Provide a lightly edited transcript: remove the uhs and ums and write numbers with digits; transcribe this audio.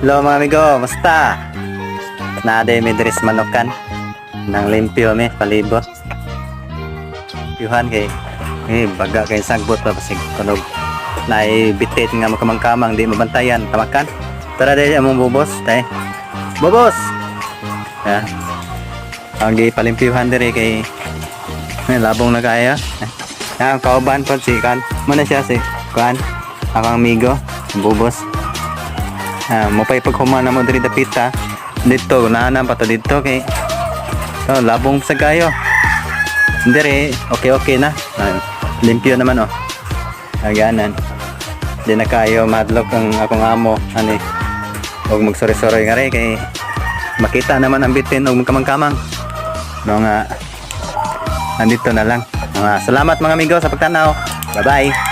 Hello mga amigo, musta? Nade may dress manukan nang limpyo mi palibot. Yuhan kay baga kay sagbot pa pasig kunog nay bitit nga makamang-kamang di mabantayan tamakan. Tara dai among bubos tay. Bubos. Ya. Ang gi palimpyuhan diri kay labong na kaya. Ang kauban po si kan. Muna siya si kan. Akong amigo, bubos. Mapay paghumana mo diri dapita dito naanam pa to dito kay labong sa kayo diri okay na limpyo naman aganan di na kayo madlok ang akong amo ani og magsori-soroy nga kay makita naman ang bitin og magkamang-kamang no nga andito na lang salamat mga amigo sa pagtanaw, bye bye.